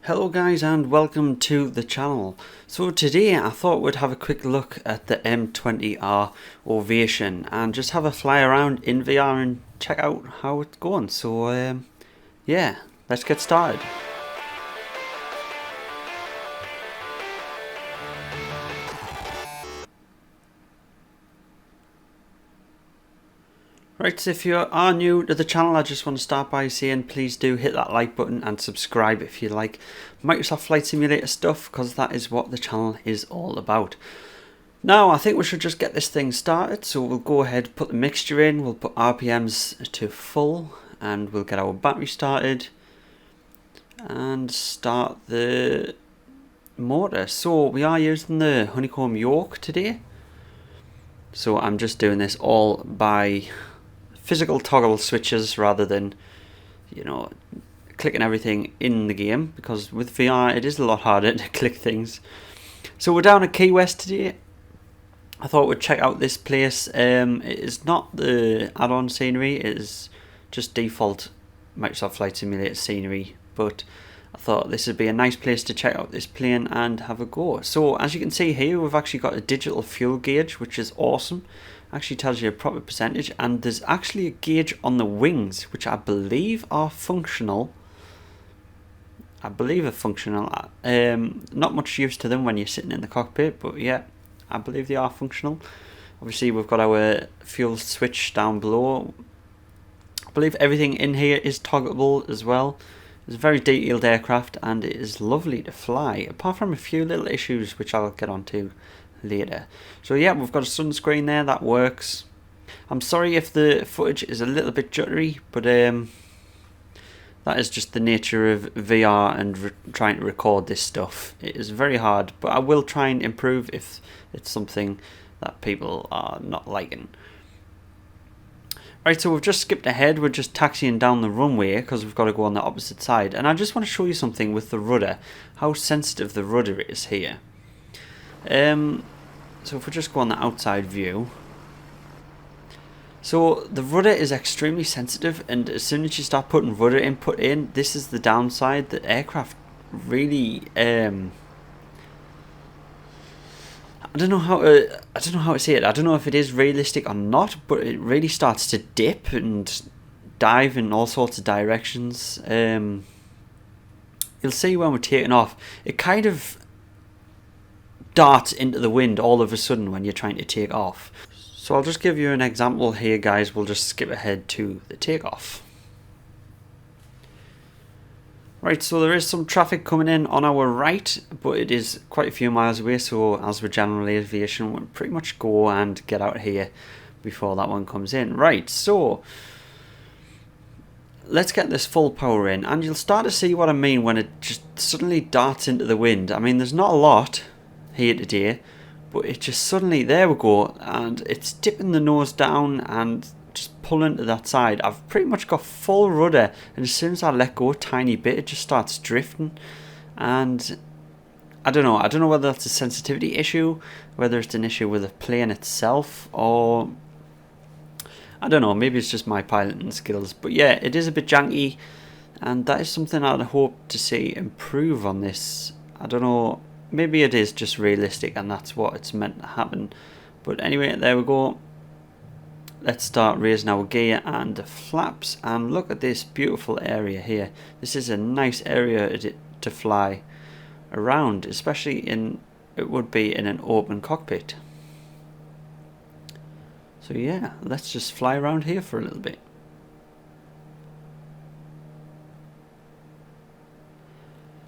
Hello guys and welcome to the channel. So today I thought we'd have a quick look at the M20R Ovation and just have a fly around in VR and check out how it's going. So yeah, let's get started. Right, so if you are new to the channel, I just want to start by saying please do hit that like button and subscribe if you like Microsoft Flight Simulator stuff, because that is what the channel is all about. Now, I think we should just get this thing started, so we'll go ahead, put the mixture in, we'll put RPMs to full, and we'll get our battery started, and start the motor. So we are using the honeycomb yoke today, so I'm just doing this all by physical toggle switches rather than, you know, clicking everything in the game, because with VR it is a lot harder to click things. So we're down at Key West today. I thought we'd check out this place. It is not the add-on scenery, it is just default Microsoft Flight Simulator scenery, but I thought this would be a nice place to check out this plane and have a go. So as you can see here, we've actually got a digital fuel gauge, which is awesome. Actually tells you a proper percentage, and there's actually a gauge on the wings which I believe are functional. Not much use to them when you're sitting in the cockpit, but yeah, I believe they are functional. Obviously we've got our fuel switch down below. I believe everything in here is toggleable as well. It's a very detailed aircraft and it is lovely to fly, apart from a few little issues which I'll get onto later. So yeah, we've got a sunscreen there, that works. I'm sorry if the footage is a little bit jittery, but that is just the nature of VR and trying to record this stuff. It is very hard, but I will try and improve if it's something that people are not liking. Right, so we've just skipped ahead. We're just taxiing down the runway because we've got to go on the opposite side, and I just want to show you something with the rudder, how sensitive the rudder is here. So if we just go on the outside view, so the rudder is extremely sensitive, and as soon as you start putting rudder input in, this is the downside. The aircraft really I don't know how to say it. I don't know if it is realistic or not, but it really starts to dip and dive in all sorts of directions. You'll see when we're taking off, it kind of darts into the wind all of a sudden when you're trying to take off. So I'll just give you an example here, guys. We'll just skip ahead to the takeoff. Right, so there is some traffic coming in on our right, but it is quite a few miles away, so as with general aviation, we'll pretty much go and get out here before that one comes in. Right, so let's get this full power in, and you'll start to see what I mean when it just suddenly darts into the wind. I mean, there's not a lot here today, but it just suddenly, there we go, and it's dipping the nose down and just pulling to that side. I've pretty much got full rudder, and as soon as I let go a tiny bit, it just starts drifting. And I don't know whether that's a sensitivity issue, whether it's an issue with the plane itself, or I don't know, maybe it's just my piloting skills. But yeah, it is a bit janky, and that is something I'd hope to see improve on this. I don't know, maybe it is just realistic and that's what it's meant to happen. But anyway, there we go. Let's start raising our gear and the flaps, and look at this beautiful area here. This is a nice area to fly around, especially it would be in an open cockpit. So yeah, let's just fly around here for a little bit.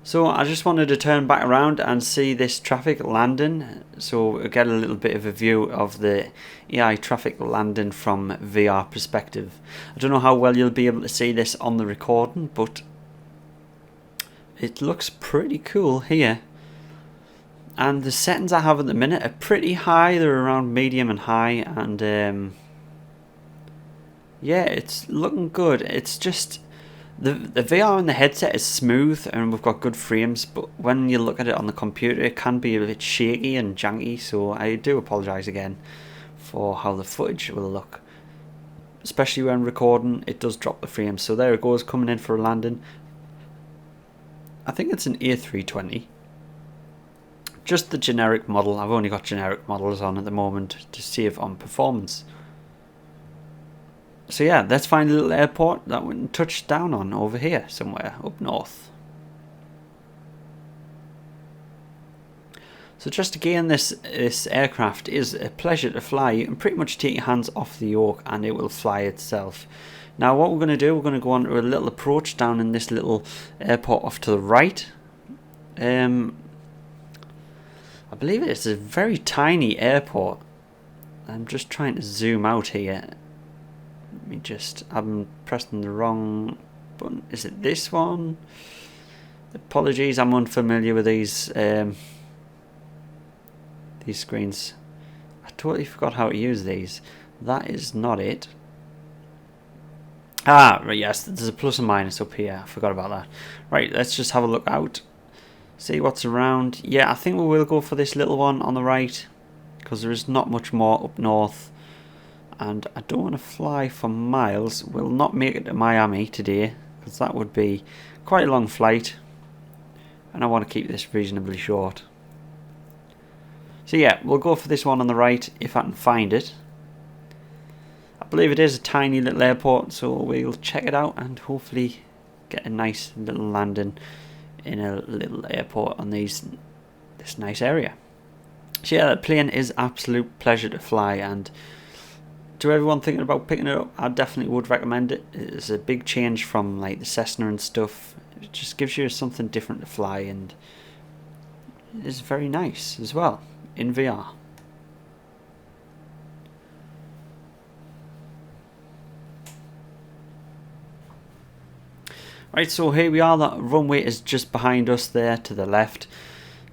So I just wanted to turn back around and see this traffic landing, so we'll get a little bit of a view of the AI traffic landing from VR perspective. I don't know how well you'll be able to see this on the recording, but it looks pretty cool here. And the settings I have at the minute are pretty high. They're around medium and high, and yeah, it's looking good. It's just the VR in the headset is smooth and we've got good frames, but when you look at it on the computer, it can be a bit shaky and janky, so I do apologise again for how the footage will look. Especially when recording, it does drop the frames. So there it goes, coming in for a landing. I think it's an A320. Just the generic model. I've only got generic models on at the moment to save on performance. So yeah, let's find a little airport that we can touch down on over here somewhere up north. So just again, this aircraft is a pleasure to fly. You can pretty much take your hands off the yoke and it will fly itself. Now what we're going to do, we're going to go on to a little approach down in this little airport off to the right. I believe it's a very tiny airport. I'm just trying to zoom out here. I'm pressing the wrong button. Is it this one? Apologies, I'm unfamiliar with these screens. I totally forgot how to use these. That is not it. Ah, right, yes, there's a plus and minus up here. I forgot about that. Right, let's just have a look out. See what's around. Yeah, I think we will go for this little one on the right, because there is not much more up north. And I don't want to fly for miles. We'll not make it to Miami today, because that would be quite a long flight. And I want to keep this reasonably short. So yeah, we'll go for this one on the right, if I can find it. I believe it is a tiny little airport, so we'll check it out and hopefully get a nice little landing in a little airport on this nice area. So yeah, that plane is absolute pleasure to fly, and to everyone thinking about picking it up, I definitely would recommend it. It's a big change from like the Cessna and stuff. It just gives you something different to fly, and it's very nice as well in VR. Right, so here we are. That runway is just behind us there to the left,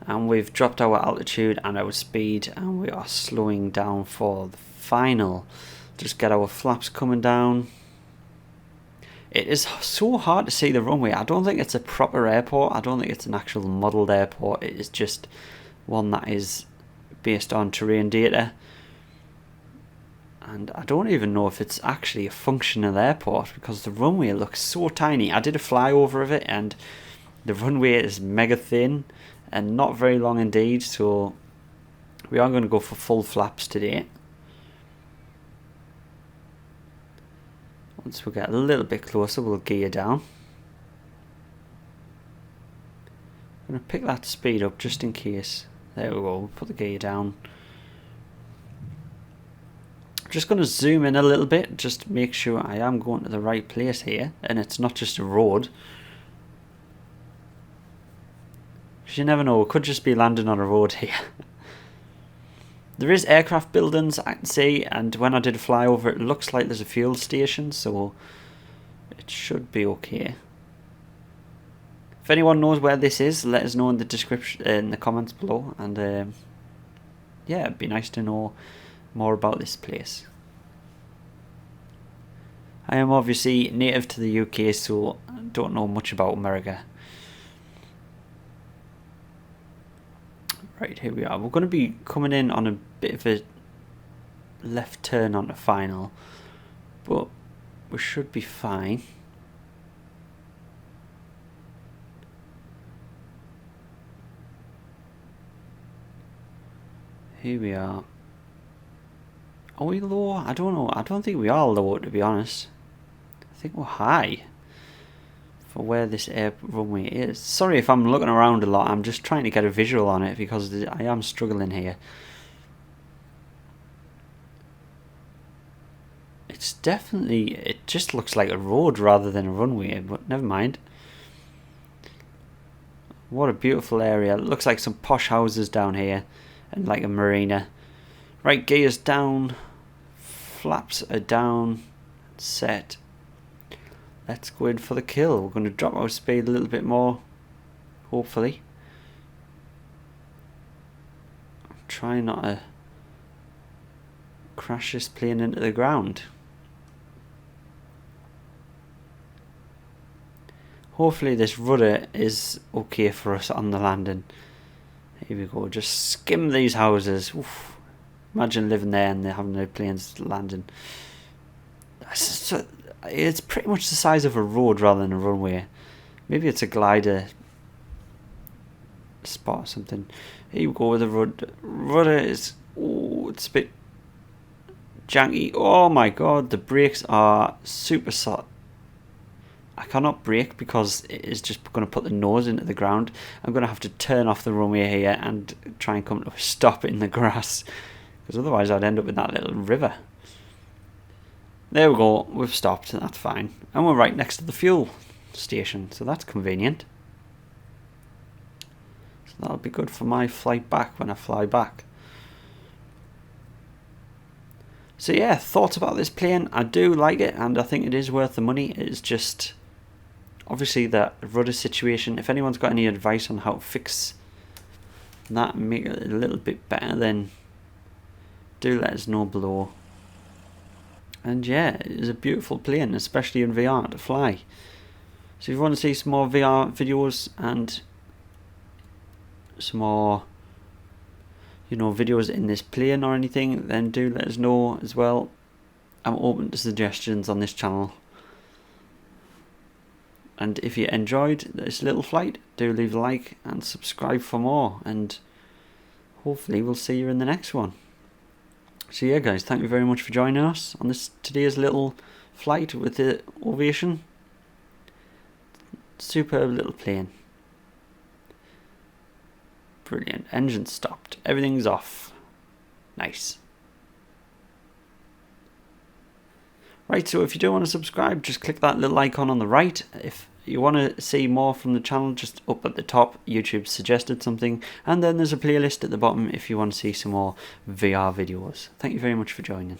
and we've dropped our altitude and our speed, and we are slowing down for the final. Just get our flaps coming down. It is so hard to see the runway. I don't think it's a proper airport. I don't think it's an actual modelled airport. It is just one that is based on terrain data. And I don't even know if it's actually a functional airport, because the runway looks so tiny. I did a flyover of it and the runway is mega thin and not very long indeed. So we are going to go for full flaps today. Once we get a little bit closer, we'll gear down. I'm going to pick that speed up just in case. There we go, we'll put the gear down. Just going to zoom in a little bit, just to make sure I am going to the right place here, and it's not just a road. Because you never know, it could just be landing on a road here. There is aircraft buildings I can see, and when I did a flyover it looks like there's a fuel station, so it should be okay. If anyone knows where this is, let us know in the description, in the comments below, and yeah, it'd be nice to know more about this place. I am obviously native to the UK, so I don't know much about America. Right, here we are. We're going to be coming in on a bit of a left turn on the final, but we should be fine. Here we are. Are we low? I don't know. I don't think we are low, to be honest. I think we're high for where this air runway is. Sorry if I'm looking around a lot. I'm just trying to get a visual on it because I am struggling here. It's definitely... It just looks like a road rather than a runway, but never mind. What a beautiful area. It looks like some posh houses down here and like a marina. Right, gears down. Flaps are down. Set. Let's go in for the kill. We're going to drop our speed a little bit more, hopefully. Try not to crash this plane into the ground. Hopefully this rudder is okay for us on the landing. Here we go, just skim these houses. Oof. Imagine living there and they're having no planes landing. It's pretty much the size of a road rather than a runway. Maybe it's a glider spot something. Here we go with the rudder is, oh, it's a bit janky. Oh my god, the brakes are super soft. I cannot brake because it is just going to put the nose into the ground. I'm going to have to turn off the runway here and try and come to a stop in the grass, because otherwise I'd end up in that little river. There we go, we've stopped, that's fine. And we're right next to the fuel station, so that's convenient. So that'll be good for my flight back when I fly back. So yeah, thoughts about this plane. I do like it, and I think it is worth the money. It's just obviously that rudder situation. If anyone's got any advice on how to fix that and make it a little bit better, then do let us know below. And yeah, it is a beautiful plane, especially in VR to fly. So if you want to see some more VR videos and some more, you know, videos in this plane or anything, then do let us know as well. I'm open to suggestions on this channel. And if you enjoyed this little flight, do leave a like and subscribe for more, and hopefully we'll see you in the next one. So yeah guys, thank you very much for joining us on today's little flight with the Ovation. Superb little plane. Brilliant. Engine stopped. Everything's off. Nice. Right, so if you do want to subscribe, just click that little icon on the right. If you want to see more from the channel, just up at the top, YouTube suggested something. And then there's a playlist at the bottom if you want to see some more VR videos. Thank you very much for joining.